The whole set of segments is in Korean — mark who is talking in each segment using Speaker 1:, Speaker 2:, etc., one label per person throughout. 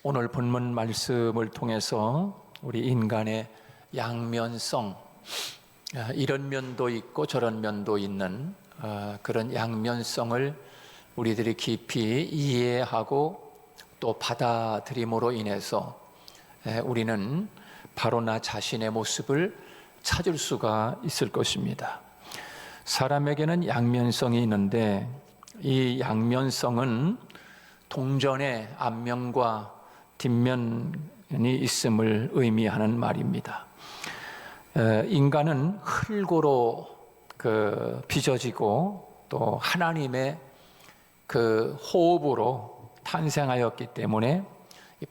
Speaker 1: 오늘 본문 말씀을 통해서 우리 인간의 양면성, 이런 면도 있고 저런 면도 있는 그런 양면성을 우리들이 깊이 이해하고 또 받아들임으로 인해서 우리는 바로 나 자신의 모습을 찾을 수가 있을 것입니다. 사람에게는 양면성이 있는데 이 양면성은 동전의 앞면과 뒷면이 있음을 의미하는 말입니다. 인간은 흙으로 빚어지고 또 하나님의 그 호흡으로 탄생하였기 때문에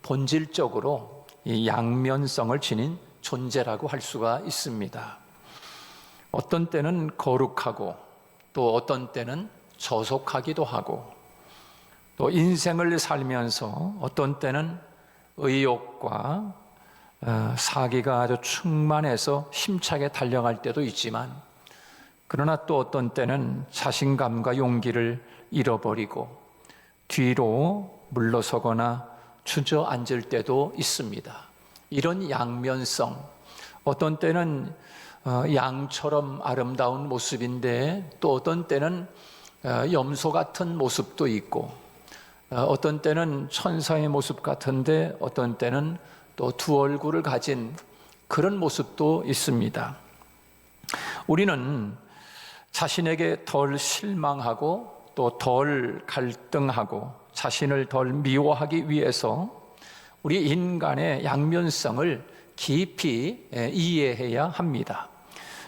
Speaker 1: 본질적으로 이 양면성을 지닌 존재라고 할 수가 있습니다. 어떤 때는 거룩하고 또 어떤 때는 저속하기도 하고 또 인생을 살면서 어떤 때는 의욕과 사기가 아주 충만해서 힘차게 달려갈 때도 있지만 그러나 또 어떤 때는 자신감과 용기를 잃어버리고 뒤로 물러서거나 주저앉을 때도 있습니다. 이런 양면성, 어떤 때는 양처럼 아름다운 모습인데 또 어떤 때는 염소 같은 모습도 있고 어떤 때는 천사의 모습 같은데 어떤 때는 또 두 얼굴을 가진 그런 모습도 있습니다. 우리는 자신에게 덜 실망하고 또 덜 갈등하고 자신을 덜 미워하기 위해서 우리 인간의 양면성을 깊이 이해해야 합니다.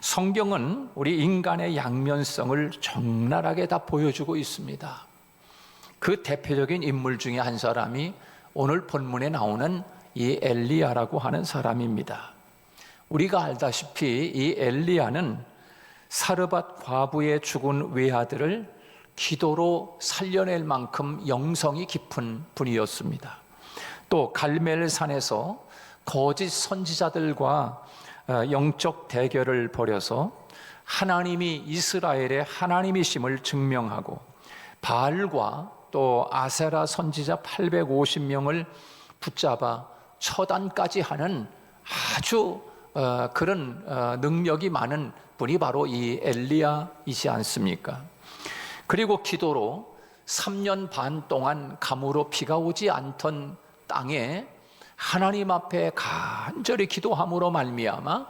Speaker 1: 성경은 우리 인간의 양면성을 적나라하게 다 보여주고 있습니다. 그 대표적인 인물 중에 한 사람이 오늘 본문에 나오는 이 엘리야라고 하는 사람입니다. 우리가 알다시피 이 엘리야는 사르밧 과부의 죽은 외아들을 기도로 살려낼 만큼 영성이 깊은 분이었습니다. 또 갈멜산에서 거짓 선지자들과 영적 대결을 벌여서 하나님이 이스라엘의 하나님이심을 증명하고 바알과 또 아세라 선지자 850명을 붙잡아 처단까지 하는 아주 그런 능력이 많은 분이 바로 이 엘리야이지 않습니까? 그리고 기도로 3년 반 동안 가무로 비가 오지 않던 땅에 하나님 앞에 간절히 기도함으로 말미암아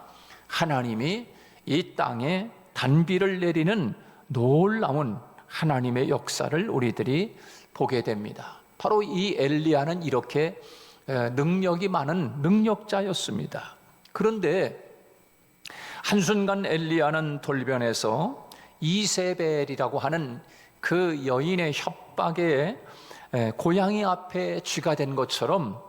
Speaker 1: 하나님이 이 땅에 단비를 내리는 놀라운 하나님의 역사를 우리들이 보게 됩니다. 바로 이 엘리야는 이렇게 능력이 많은 능력자였습니다. 그런데 한순간 엘리야는 돌변해서 이세벨이라고 하는 그 여인의 협박에 고양이 앞에 쥐가 된 것처럼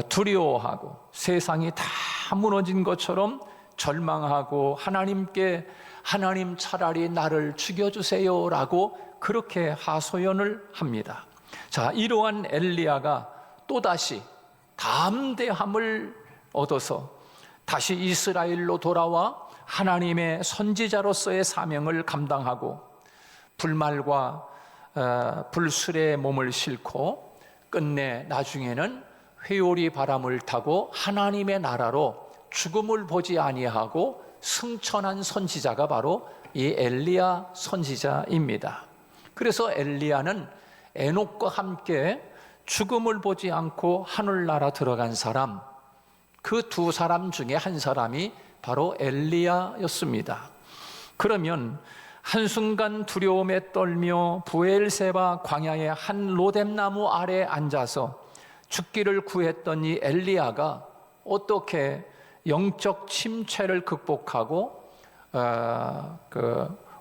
Speaker 1: 두려워하고 세상이 다 무너진 것처럼 절망하고 하나님께 하나님 차라리 나를 죽여주세요 라고 그렇게 하소연을 합니다. 자, 이러한 엘리야가 또다시 담대함을 얻어서 다시 이스라엘로 돌아와 하나님의 선지자로서의 사명을 감당하고 불말과 불술에 몸을 싣고 끝내 나중에는 회오리 바람을 타고 하나님의 나라로 죽음을 보지 아니하고 승천한 선지자가 바로 이 엘리야 선지자입니다. 그래서 엘리야는 에녹과 함께 죽음을 보지 않고 하늘나라 들어간 사람, 그 두 사람 중에 한 사람이 바로 엘리야였습니다. 그러면 한순간 두려움에 떨며 부엘세바 광야의 한 로뎀나무 아래 앉아서 죽기를 구했던 이 엘리야가 어떻게 영적 침체를 극복하고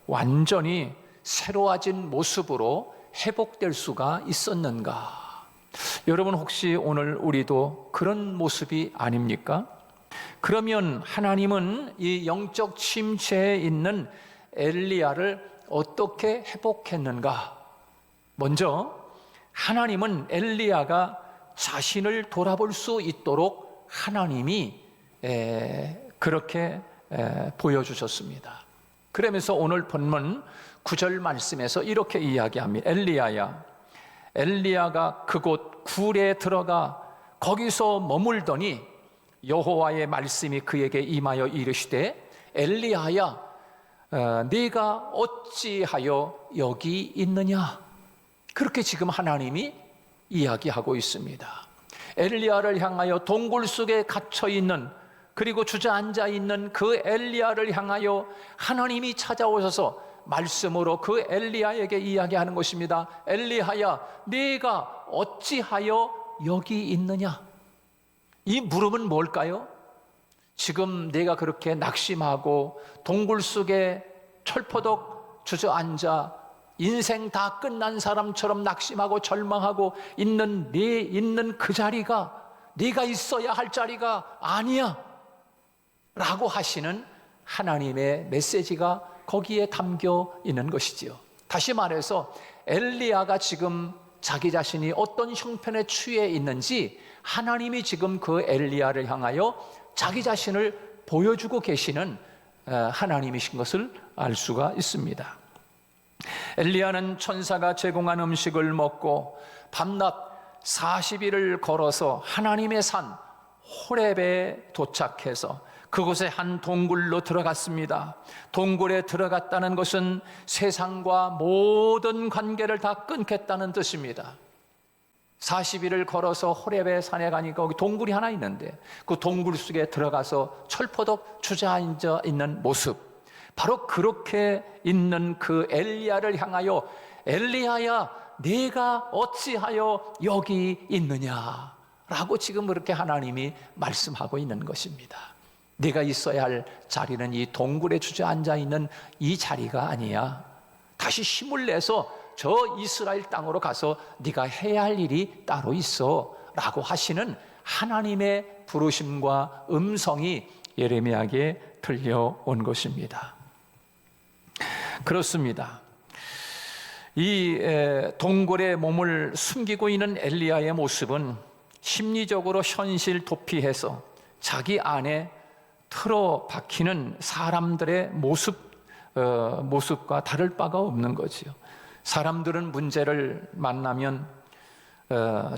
Speaker 1: 완전히 새로워진 모습으로 회복될 수가 있었는가? 여러분 혹시 오늘 우리도 그런 모습이 아닙니까? 그러면 하나님은 이 영적 침체에 있는 엘리야를 어떻게 회복했는가? 먼저 하나님은 엘리야가 자신을 돌아볼 수 있도록 하나님이 그렇게 보여주셨습니다. 그러면서 오늘 본문 9절 말씀에서 이렇게 이야기합니다. 엘리야야, 엘리야가 그곳 굴에 들어가 거기서 머물더니 여호와의 말씀이 그에게 임하여 이르시되 엘리야야, 네가 어찌하여 여기 있느냐? 그렇게 지금 하나님이 이야기하고 있습니다. 엘리야를 향하여 동굴 속에 갇혀 있는, 그리고 주저앉아 있는 그 엘리야를 향하여 하나님이 찾아오셔서 말씀으로 그 엘리야에게 이야기하는 것입니다. 엘리야야, 네가 어찌하여 여기 있느냐? 이 물음은 뭘까요? 지금 내가 그렇게 낙심하고 동굴 속에 철퍼덕 주저앉아 인생 다 끝난 사람처럼 낙심하고 절망하고 있는 네 있는 그 자리가 네가 있어야 할 자리가 아니야 라고 하시는 하나님의 메시지가 거기에 담겨 있는 것이지요. 다시 말해서 엘리야가 지금 자기 자신이 어떤 형편에 취해 있는지 하나님이 지금 그 엘리야를 향하여 자기 자신을 보여주고 계시는 하나님이신 것을 알 수가 있습니다. 엘리야는 천사가 제공한 음식을 먹고 밤낮 40일을 걸어서 하나님의 산 호렙에 도착해서 그곳에 한 동굴로 들어갔습니다. 동굴에 들어갔다는 것은 세상과 모든 관계를 다 끊겠다는 뜻입니다. 40일을 걸어서 호렙의 산에 가니까 거기 동굴이 하나 있는데 그 동굴 속에 들어가서 철퍼덕 주저앉아 있는 모습, 바로 그렇게 있는 그 엘리야를 향하여 엘리야야, 네가 어찌하여 여기 있느냐 라고 지금 그렇게 하나님이 말씀하고 있는 것입니다. 네가 있어야 할 자리는 이 동굴에 주저앉아 있는 이 자리가 아니야. 다시 힘을 내서 저 이스라엘 땅으로 가서 네가 해야 할 일이 따로 있어 라고 하시는 하나님의 부르심과 음성이 예레미야에게 들려온 것입니다. 그렇습니다. 이 동굴에 몸을 숨기고 있는 엘리야의 모습은 심리적으로 현실 도피해서 자기 안에 틀어박히는 사람들의 모습과 다를 바가 없는 거지요. 사람들은 문제를 만나면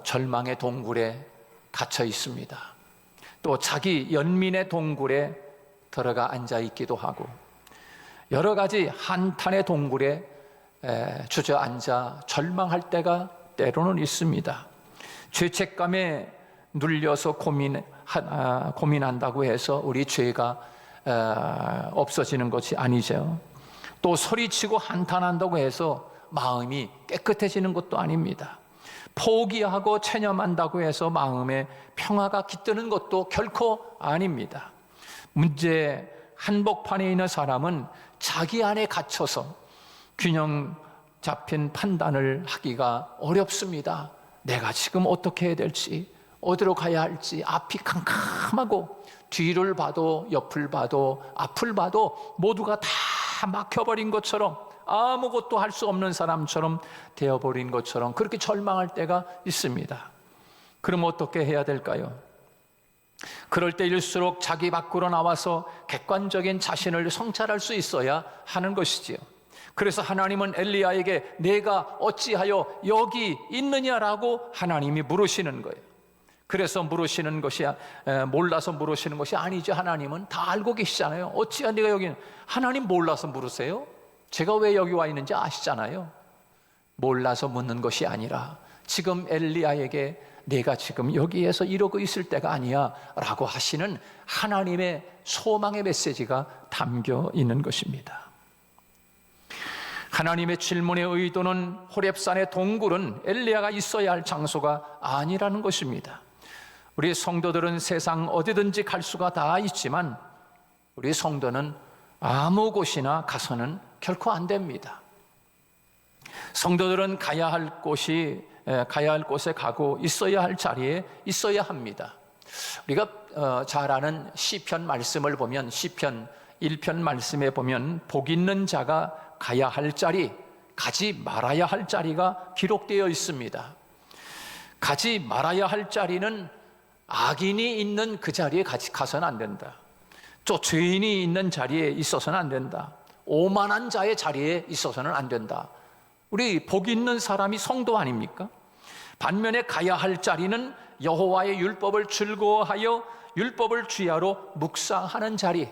Speaker 1: 절망의 동굴에 갇혀 있습니다. 또 자기 연민의 동굴에 들어가 앉아 있기도 하고 여러 가지 한탄의 동굴에 주저앉아 절망할 때가 때로는 있습니다. 죄책감에 눌려서 고민한다고 해서 우리 죄가 없어지는 것이 아니죠. 또 소리치고 한탄한다고 해서 마음이 깨끗해지는 것도 아닙니다. 포기하고 체념한다고 해서 마음에 평화가 깃드는 것도 결코 아닙니다. 문제 한복판에 있는 사람은 자기 안에 갇혀서 균형 잡힌 판단을 하기가 어렵습니다. 내가 지금 어떻게 해야 될지, 어디로 가야 할지, 앞이 캄캄하고 뒤를 봐도 옆을 봐도 앞을 봐도 모두가 다 막혀버린 것처럼, 아무것도 할 수 없는 사람처럼 되어버린 것처럼 그렇게 절망할 때가 있습니다. 그럼 어떻게 해야 될까요? 그럴 때일수록 자기 밖으로 나와서 객관적인 자신을 성찰할 수 있어야 하는 것이지요. 그래서 하나님은 엘리야에게 내가 어찌하여 여기 있느냐라고 하나님이 물으시는 거예요. 그래서 물으시는 것이 몰라서 물으시는 것이 아니죠. 하나님은 다 알고 계시잖아요. 어찌야 네가 여기, 하나님 몰라서 물으세요? 제가 왜 여기 와 있는지 아시잖아요. 몰라서 묻는 것이 아니라 지금 엘리야에게 내가 지금 여기에서 이러고 있을 때가 아니야 라고 하시는 하나님의 소망의 메시지가 담겨 있는 것입니다. 하나님의 질문의 의도는 호렙산의 동굴은 엘리야가 있어야 할 장소가 아니라는 것입니다. 우리 성도들은 세상 어디든지 갈 수가 다 있지만 우리 성도는 아무 곳이나 가서는 결코 안 됩니다. 성도들은 가야 할 곳에 가고 있어야 할 자리에 있어야 합니다. 우리가 잘 아는 시편 말씀을 보면 시편 1편 말씀에 보면 복 있는 자가 가야 할 자리, 가지 말아야 할 자리가 기록되어 있습니다. 가지 말아야 할 자리는 악인이 있는 그 자리에 가서는 안 된다. 또 죄인이 있는 자리에 있어서는 안 된다. 오만한 자의 자리에 있어서는 안 된다. 우리 복 있는 사람이 성도 아닙니까? 반면에 가야 할 자리는 여호와의 율법을 즐거워하여 율법을 주야로 묵상하는 자리,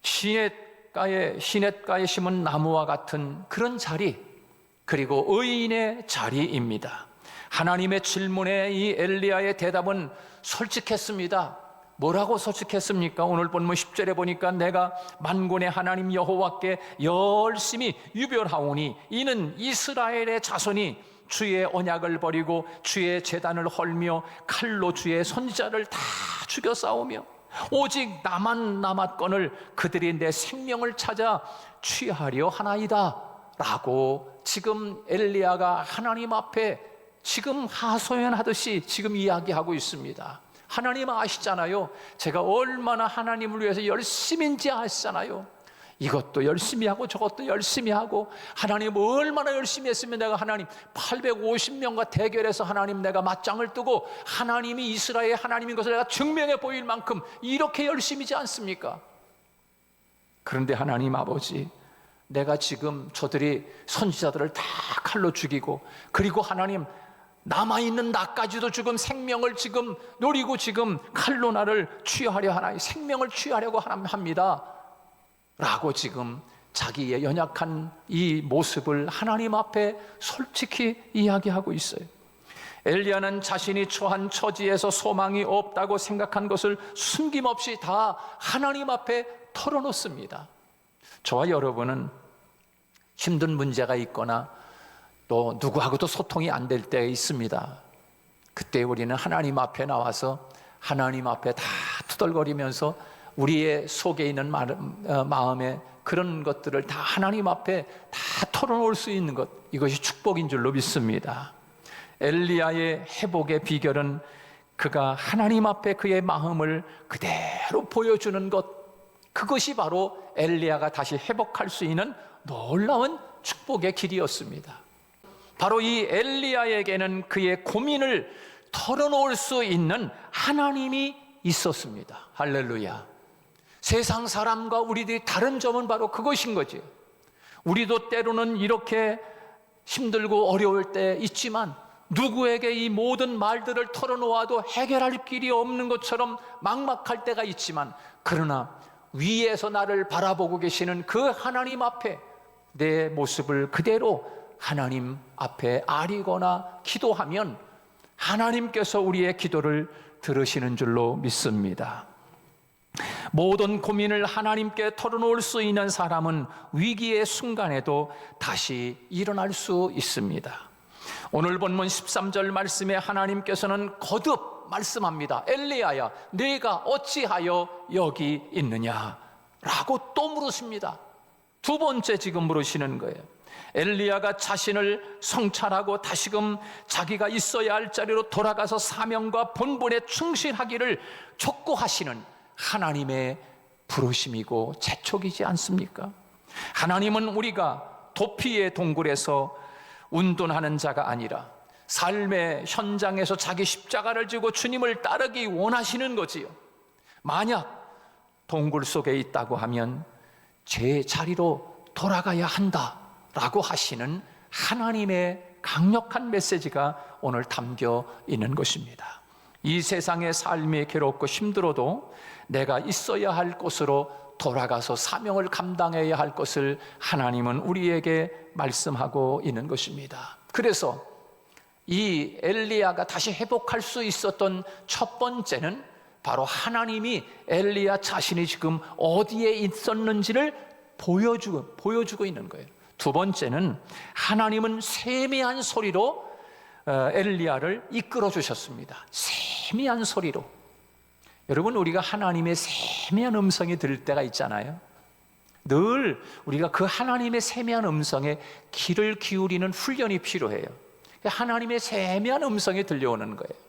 Speaker 1: 시냇가에 심은 나무와 같은 그런 자리, 그리고 의인의 자리입니다. 하나님의 질문에 이 엘리야의 대답은 솔직했습니다. 뭐라고 솔직했습니까? 오늘 본문 10절에 보니까 내가 만군의 하나님 여호와께 열심히 유별하오니 이는 이스라엘의 자손이 주의 언약을 버리고 주의 제단을 헐며 칼로 주의 선지자를 다 죽여 싸우며 오직 나만 남았거늘 그들이 내 생명을 찾아 취하려 하나이다 라고 지금 엘리야가 하나님 앞에 지금 하소연하듯이 지금 이야기하고 있습니다. 하나님 아시잖아요. 제가 얼마나 하나님을 위해서 열심인지 아시잖아요. 이것도 열심히 하고 저것도 열심히 하고 하나님 얼마나 열심히 했으면 내가 하나님 850명과 대결해서 하나님 내가 맞짱을 뜨고 하나님이 이스라엘의 하나님인 것을 내가 증명해 보일 만큼 이렇게 열심이지 않습니까? 그런데 하나님 아버지, 내가 지금 저들이 선지자들을 다 칼로 죽이고 그리고 하나님 남아있는 나까지도 지금 생명을 지금 노리고 지금 칼로 나를 취하려 하나요? 생명을 취하려고 합니다 라고 지금 자기의 연약한 이 모습을 하나님 앞에 솔직히 이야기하고 있어요. 엘리야는 자신이 처한 처지에서 소망이 없다고 생각한 것을 숨김없이 다 하나님 앞에 털어놓습니다. 저와 여러분은 힘든 문제가 있거나 또 누구하고도 소통이 안 될 때 있습니다. 그때 우리는 하나님 앞에 나와서 하나님 앞에 다 투덜거리면서 우리의 속에 있는 마음의 그런 것들을 다 하나님 앞에 다 털어놓을 수 있는 것, 이것이 축복인 줄로 믿습니다. 엘리야의 회복의 비결은 그가 하나님 앞에 그의 마음을 그대로 보여주는 것, 그것이 바로 엘리야가 다시 회복할 수 있는 놀라운 축복의 길이었습니다. 바로 이 엘리야에게는 그의 고민을 털어놓을 수 있는 하나님이 있었습니다. 할렐루야. 세상 사람과 우리들이 다른 점은 바로 그것인 거지. 우리도 때로는 이렇게 힘들고 어려울 때 있지만 누구에게 이 모든 말들을 털어놓아도 해결할 길이 없는 것처럼 막막할 때가 있지만, 그러나 위에서 나를 바라보고 계시는 그 하나님 앞에 내 모습을 그대로 하나님 앞에 아리거나 기도하면 하나님께서 우리의 기도를 들으시는 줄로 믿습니다. 모든 고민을 하나님께 털어놓을 수 있는 사람은 위기의 순간에도 다시 일어날 수 있습니다. 오늘 본문 13절 말씀에 하나님께서는 거듭 말씀합니다. 엘리야야, 네가 어찌하여 여기 있느냐? 라고 또 물으십니다. 두 번째 지금 물으시는 거예요. 엘리야가 자신을 성찰하고 다시금 자기가 있어야 할 자리로 돌아가서 사명과 본분에 충실하기를 촉구하시는 하나님의 부르심이고 재촉이지 않습니까? 하나님은 우리가 도피의 동굴에서 운동하는 자가 아니라 삶의 현장에서 자기 십자가를 지고 주님을 따르기 원하시는 거지요. 만약 동굴 속에 있다고 하면 제 자리로 돌아가야 한다 라고 하시는 하나님의 강력한 메시지가 오늘 담겨 있는 것입니다. 이 세상의 삶이 괴롭고 힘들어도 내가 있어야 할 곳으로 돌아가서 사명을 감당해야 할 것을 하나님은 우리에게 말씀하고 있는 것입니다. 그래서 이 엘리야가 다시 회복할 수 있었던 첫 번째는 바로 하나님이 엘리야 자신이 지금 어디에 있었는지를 보여주고 있는 거예요. 두 번째는 하나님은 세미한 소리로 엘리야를 이끌어 주셨습니다. 세미한 소리로. 여러분, 우리가 하나님의 세미한 음성이 들을 때가 있잖아요. 늘 우리가 그 하나님의 세미한 음성에 귀를 기울이는 훈련이 필요해요. 하나님의 세미한 음성이 들려오는 거예요.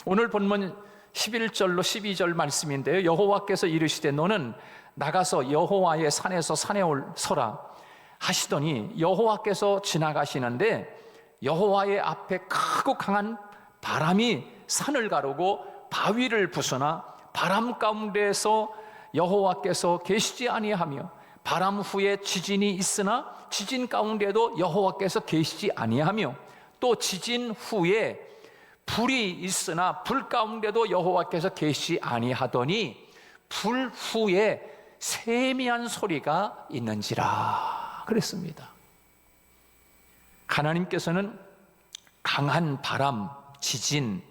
Speaker 1: 오늘 본문 11절로 12절 말씀인데요, 여호와께서 이르시되 너는 나가서 여호와의 산에서 산에 서라 하시더니 여호와께서 지나가시는데 여호와의 앞에 크고 강한 바람이 산을 가르고 바위를 부수나 바람 가운데에서 여호와께서 계시지 아니하며 바람 후에 지진이 있으나 지진 가운데도 여호와께서 계시지 아니하며 또 지진 후에 불이 있으나 불 가운데도 여호와께서 계시지 아니하더니 불 후에 세미한 소리가 있는지라 그랬습니다. 하나님께서는 강한 바람, 지진,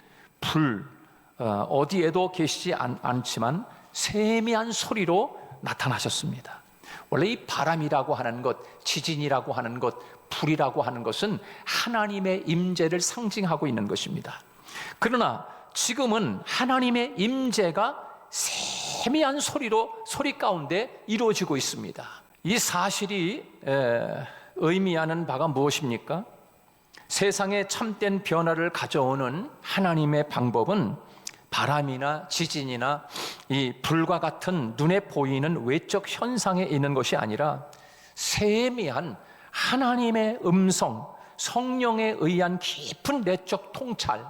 Speaker 1: 불 어디에도 계시지 않지만 세미한 소리로 나타나셨습니다. 원래 이 바람이라고 하는 것, 지진이라고 하는 것, 불이라고 하는 것은 하나님의 임재를 상징하고 있는 것입니다. 그러나 지금은 하나님의 임재가 세미한 소리 가운데 이루어지고 있습니다. 이 사실이 의미하는 바가 무엇입니까? 세상에 참된 변화를 가져오는 하나님의 방법은 바람이나 지진이나 이 불과 같은 눈에 보이는 외적 현상에 있는 것이 아니라 세미한 하나님의 음성, 성령에 의한 깊은 내적 통찰,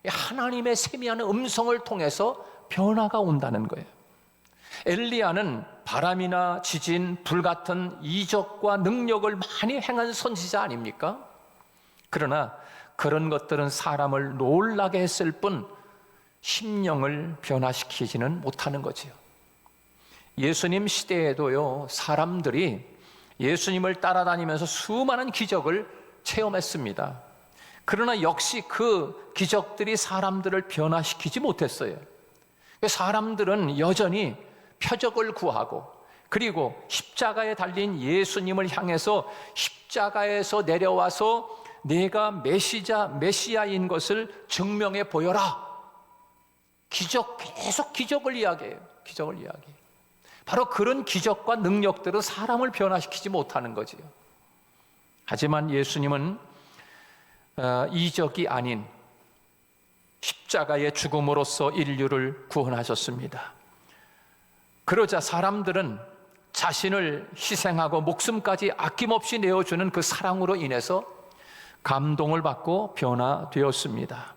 Speaker 1: 하나님의 세미한 음성을 통해서 변화가 온다는 거예요. 엘리야는 바람이나 지진, 불 같은 이적과 능력을 많이 행한 선지자 아닙니까? 그러나 그런 것들은 사람을 놀라게 했을 뿐 심령을 변화시키지는 못하는 거지요. 예수님 시대에도요, 사람들이 예수님을 따라다니면서 수많은 기적을 체험했습니다. 그러나 역시 그 기적들이 사람들을 변화시키지 못했어요. 사람들은 여전히 표적을 구하고, 그리고 십자가에 달린 예수님을 향해서 십자가에서 내려와서 내가 메시아인 것을 증명해 보여라. 계속 기적을 이야기해요. 기적을 이야기해요. 바로 그런 기적과 능력들은 사람을 변화시키지 못하는 거지요. 하지만 예수님은 이적이 아닌 십자가의 죽음으로써 인류를 구원하셨습니다. 그러자 사람들은 자신을 희생하고 목숨까지 아낌없이 내어주는 그 사랑으로 인해서 감동을 받고 변화되었습니다.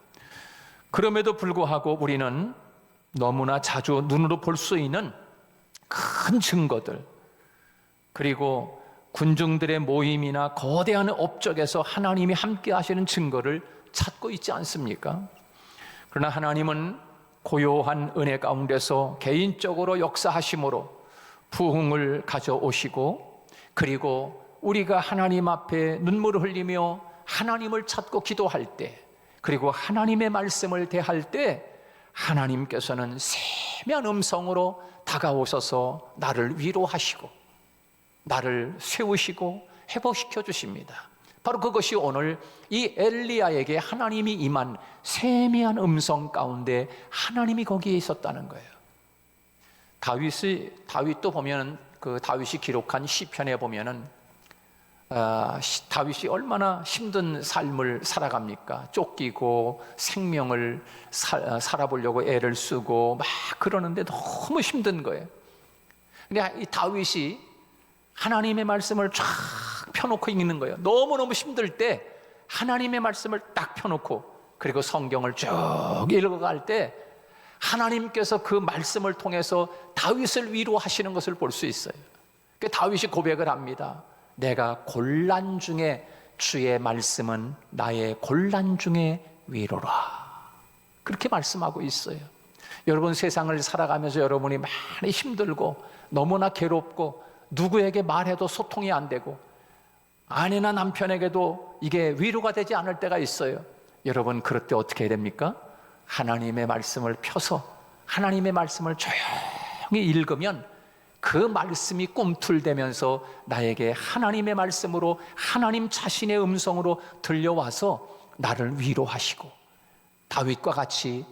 Speaker 1: 그럼에도 불구하고 우리는 너무나 자주 눈으로 볼 수 있는 큰 증거들, 그리고 군중들의 모임이나 거대한 업적에서 하나님이 함께 하시는 증거를 찾고 있지 않습니까? 그러나 하나님은 고요한 은혜 가운데서 개인적으로 역사하심으로 부흥을 가져오시고, 그리고 우리가 하나님 앞에 눈물을 흘리며 하나님을 찾고 기도할 때, 그리고 하나님의 말씀을 대할 때 하나님께서는 세미한 음성으로 다가오셔서 나를 위로하시고 나를 세우시고 회복시켜 주십니다. 바로 그것이 오늘 이 엘리야에게 하나님이 임한 세미한 음성 가운데 하나님이 거기에 있었다는 거예요. 다윗도 보면 그 다윗이 기록한 시편에 보면은 다윗이 얼마나 힘든 삶을 살아갑니까? 쫓기고 생명을 살아보려고 애를 쓰고 막 그러는데 너무 힘든 거예요. 근데 이 다윗이 하나님의 말씀을 쫙 펴놓고 읽는 거예요. 너무너무 힘들 때 하나님의 말씀을 딱 펴놓고, 그리고 성경을 쭉 읽어갈 때 하나님께서 그 말씀을 통해서 다윗을 위로하시는 것을 볼 수 있어요. 다윗이 고백을 합니다. 내가 곤란 중에 주의 말씀은 나의 곤란 중에 위로라. 그렇게 말씀하고 있어요. 여러분, 세상을 살아가면서 여러분이 많이 힘들고 너무나 괴롭고 누구에게 말해도 소통이 안 되고 아내나 남편에게도 이게 위로가 되지 않을 때가 있어요. 여러분, 그럴 때 어떻게 해야 됩니까? 하나님의 말씀을 펴서 하나님의 말씀을 조용히 읽으면 그 말씀이 꿈틀대면서 나에게 하나님의 말씀으로, 하나님 자신의 음성으로 들려와서 나를 위로하시고, 다윗과 같이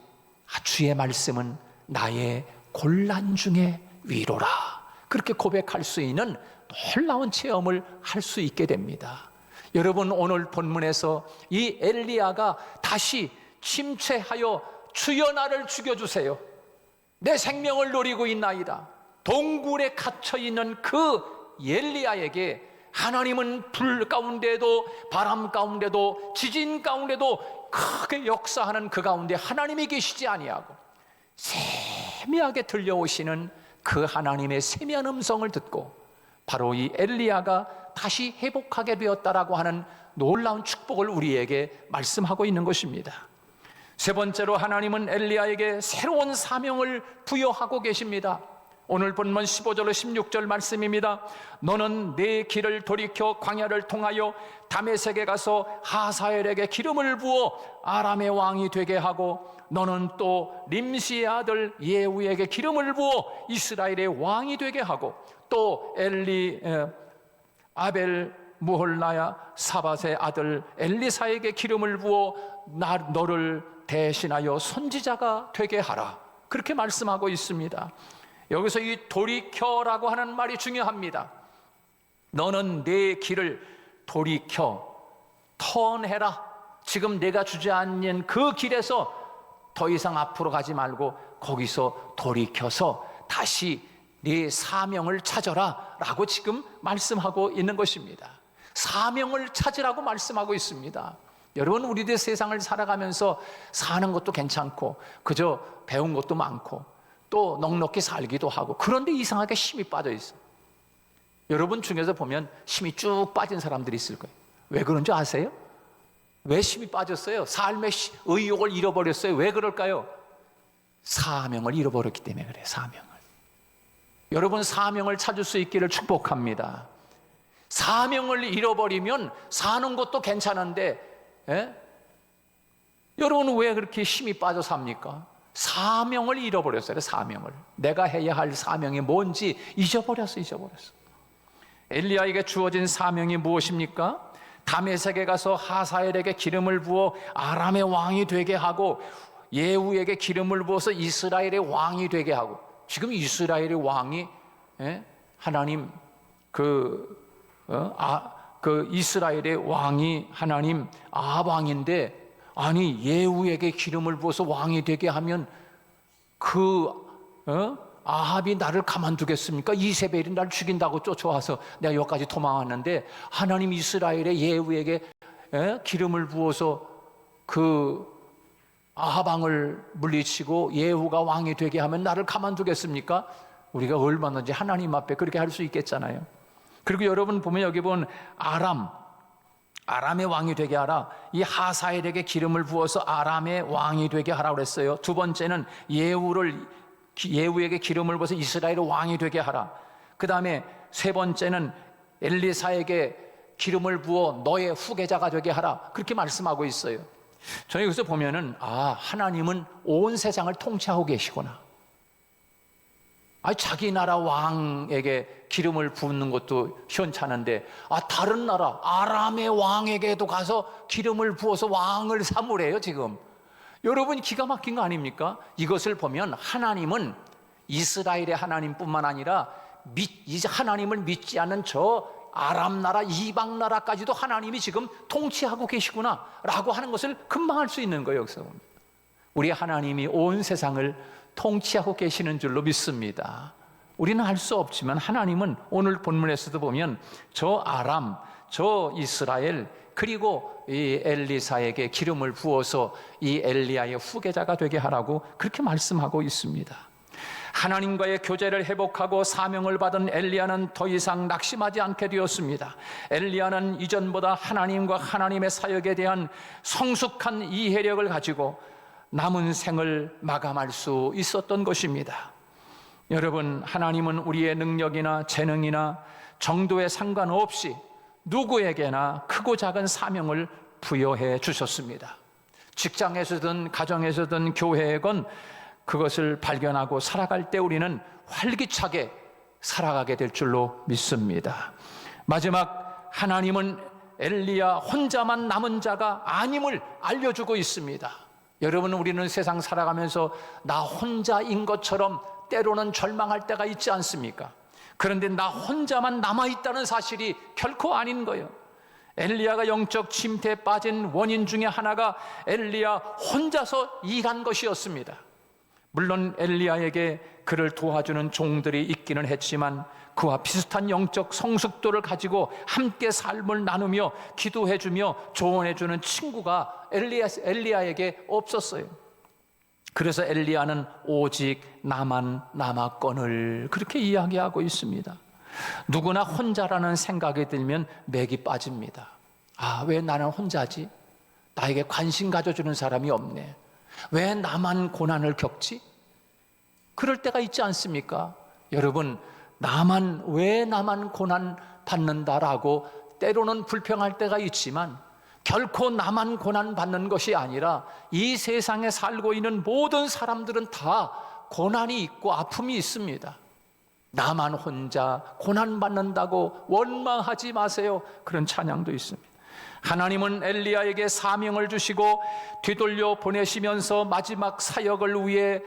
Speaker 1: 주의 말씀은 나의 곤란 중에 위로라, 그렇게 고백할 수 있는 놀라운 체험을 할 수 있게 됩니다. 여러분, 오늘 본문에서 이 엘리야가 다시 침체하여 주여 나를 죽여주세요, 내 생명을 노리고 있나이다, 동굴에 갇혀있는 그 엘리야에게 하나님은 불 가운데도 바람 가운데도 지진 가운데도 크게 역사하는 그 가운데 하나님이 계시지 아니하고 세미하게 들려오시는 그 하나님의 세미한 음성을 듣고 바로 이 엘리야가 다시 회복하게 되었다라고 하는 놀라운 축복을 우리에게 말씀하고 있는 것입니다. 세 번째로 하나님은 엘리야에게 새로운 사명을 부여하고 계십니다. 오늘 본문 15절로 16절 말씀입니다. 너는 내 길을 돌이켜 광야를 통하여 다메섹에 가서 하사엘에게 기름을 부어 아람의 왕이 되게 하고, 너는 또 림시의 아들 예후에게 기름을 부어 이스라엘의 왕이 되게 하고, 또 아벨 무홀라야 사밧의 아들 엘리사에게 기름을 부어 너를 대신하여 선지자가 되게 하라. 그렇게 말씀하고 있습니다. 여기서 이 돌이켜라고 하는 말이 중요합니다. 너는 내 길을 돌이켜, 턴해라. 지금 내가 주저앉은 그 길에서 더 이상 앞으로 가지 말고 거기서 돌이켜서 다시 네 사명을 찾아라 라고 지금 말씀하고 있는 것입니다. 사명을 찾으라고 말씀하고 있습니다. 여러분, 우리들 세상을 살아가면서 사는 것도 괜찮고 그저 배운 것도 많고 또 넉넉히 살기도 하고, 그런데 이상하게 힘이 빠져 있어. 여러분 중에서 보면 힘이 쭉 빠진 사람들이 있을 거예요. 왜 그런 줄 아세요? 왜 힘이 빠졌어요? 삶의 의욕을 잃어버렸어요. 왜 그럴까요? 사명을 잃어버렸기 때문에 그래요. 사명을. 여러분, 사명을 찾을 수 있기를 축복합니다. 사명을 잃어버리면 사는 것도 괜찮은데, 여러분은 왜 그렇게 힘이 빠져 삽니까? 사명을 잃어버렸어요. 사명을. 내가 해야 할 사명이 뭔지 잊어버렸어. 엘리야에게 주어진 사명이 무엇입니까? 다메섹에 가서 하사엘에게 기름을 부어 아람의 왕이 되게 하고, 예후에게 기름을 부어서 이스라엘의 왕이 되게 하고. 지금 이스라엘의 왕이 하나님 이스라엘의 왕이 하나님 아합 왕인데, 아니 예후에게 기름을 부어서 왕이 되게 하면 아합이 나를 가만두겠습니까? 이세벨이 나를 죽인다고 쫓아와서 내가 여기까지 도망왔는데, 하나님 이스라엘의 예후에게 기름을 부어서 아합 왕을 물리치고 예후가 왕이 되게 하면 나를 가만두겠습니까? 우리가 얼마든지 하나님 앞에 그렇게 할 수 있겠잖아요. 그리고 여러분 보면 여기 보면 아람의 왕이 되게 하라. 이 하사엘에게 기름을 부어서 아람의 왕이 되게 하라고 그랬어요. 두 번째는 예후에게 기름을 부어서 이스라엘의 왕이 되게 하라. 그 다음에 세 번째는 엘리사에게 기름을 부어 너의 후계자가 되게 하라. 그렇게 말씀하고 있어요. 저희 여기서 보면은 하나님은 온 세상을 통치하고 계시구나. 자기 나라 왕에게 기름을 붓는 것도 현찮은데 다른 나라 아람의 왕에게도 가서 기름을 부어서 왕을 삼으래요. 지금 여러분, 기가 막힌 거 아닙니까? 이것을 보면 하나님은 이스라엘의 하나님뿐만 아니라 이제 하나님을 믿지 않는 저 아람 나라, 이방 나라까지도 하나님이 지금 통치하고 계시구나 라고 하는 것을 금방 알 수 있는 거예요. 여기서 우리 하나님이 온 세상을 통치하고 계시는 줄로 믿습니다. 우리는 알 수 없지만 하나님은 오늘 본문에서도 보면 저 아람, 저 이스라엘, 그리고 이 엘리사에게 기름을 부어서 이 엘리야의 후계자가 되게 하라고 그렇게 말씀하고 있습니다. 하나님과의 교제를 회복하고 사명을 받은 엘리야는 더 이상 낙심하지 않게 되었습니다. 엘리야는 이전보다 하나님과 하나님의 사역에 대한 성숙한 이해력을 가지고 남은 생을 마감할 수 있었던 것입니다. 여러분, 하나님은 우리의 능력이나 재능이나 정도에 상관없이 누구에게나 크고 작은 사명을 부여해 주셨습니다. 직장에서든 가정에서든 교회에건 그것을 발견하고 살아갈 때 우리는 활기차게 살아가게 될 줄로 믿습니다. 마지막, 하나님은 엘리야 혼자만 남은 자가 아님을 알려주고 있습니다. 여러분, 우리는 세상 살아가면서 나 혼자인 것처럼 때로는 절망할 때가 있지 않습니까? 그런데 나 혼자만 남아있다는 사실이 결코 아닌 거예요. 엘리야가 영적 침태에 빠진 원인 중에 하나가 엘리야 혼자서 일한 것이었습니다. 물론 엘리야에게 그를 도와주는 종들이 있기는 했지만 그와 비슷한 영적 성숙도를 가지고 함께 삶을 나누며 기도해주며 조언해주는 친구가 엘리야에게 없었어요. 그래서 엘리야는 오직 나만 남았거늘 그렇게 이야기하고 있습니다. 누구나 혼자라는 생각이 들면 맥이 빠집니다. 왜 나는 혼자지? 나에게 관심 가져주는 사람이 없네. 왜 나만 고난을 겪지? 그럴 때가 있지 않습니까? 여러분, 왜 나만 고난 받는다라고 때로는 불평할 때가 있지만 결코 나만 고난 받는 것이 아니라 이 세상에 살고 있는 모든 사람들은 다 고난이 있고 아픔이 있습니다. 나만 혼자 고난 받는다고 원망하지 마세요. 그런 찬양도 있습니다. 하나님은 엘리야에게 사명을 주시고 뒤돌려 보내시면서 마지막 사역을 위해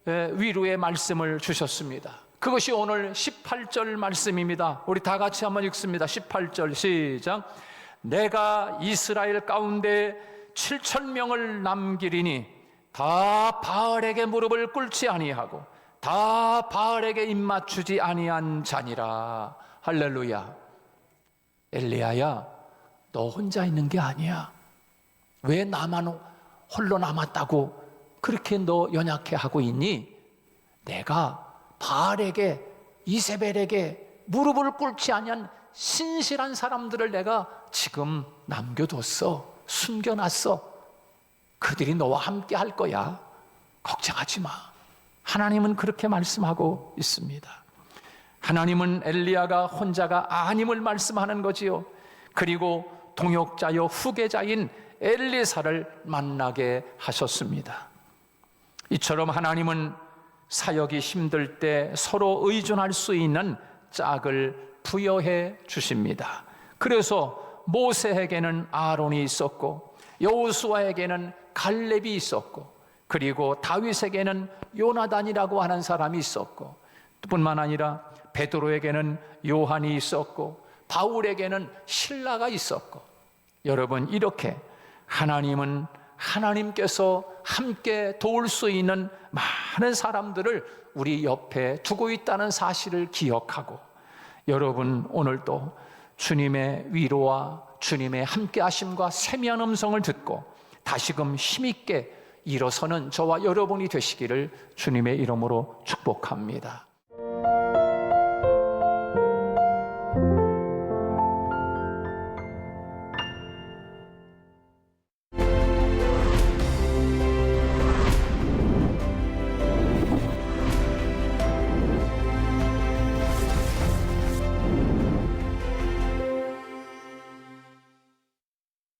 Speaker 1: 위로의 말씀을 주셨습니다. 그것이 오늘 18절 말씀입니다. 우리 다 같이 한번 읽습니다. 18절 시작. 내가 이스라엘 가운데 7,000명을 남기리니 다 바알에게 무릎을 꿇지 아니하고 다 바알에게 입맞추지 아니한 자니라. 할렐루야. 엘리야야, 너 혼자 있는 게 아니야. 왜 나만 홀로 남았다고 그렇게 너 연약해 하고 있니? 내가 바알에게, 이세벨에게 무릎을 꿇지 아니한 신실한 사람들을 내가 지금 남겨뒀어. 숨겨놨어. 그들이 너와 함께 할 거야. 걱정하지 마. 하나님은 그렇게 말씀하고 있습니다. 하나님은 엘리야가 혼자가 아님을 말씀하는 거지요. 그리고 동역자요 후계자인 엘리사를 만나게 하셨습니다. 이처럼 하나님은 사역이 힘들 때 서로 의존할 수 있는 짝을 부여해 주십니다. 그래서 모세에게는 아론이 있었고 여호수아에게는 갈렙이 있었고 그리고 다윗에게는 요나단이라고 하는 사람이 있었고 뿐만 아니라 베드로에게는 요한이 있었고 바울에게는 실라가 있었고 여러분, 이렇게 하나님은 하나님께서 함께 도울 수 있는 많은 사람들을 우리 옆에 두고 있다는 사실을 기억하고 여러분, 오늘도 주님의 위로와 주님의 함께 하심과 세미한 음성을 듣고 다시금 힘있게 일어서는 저와 여러분이 되시기를 주님의 이름으로 축복합니다.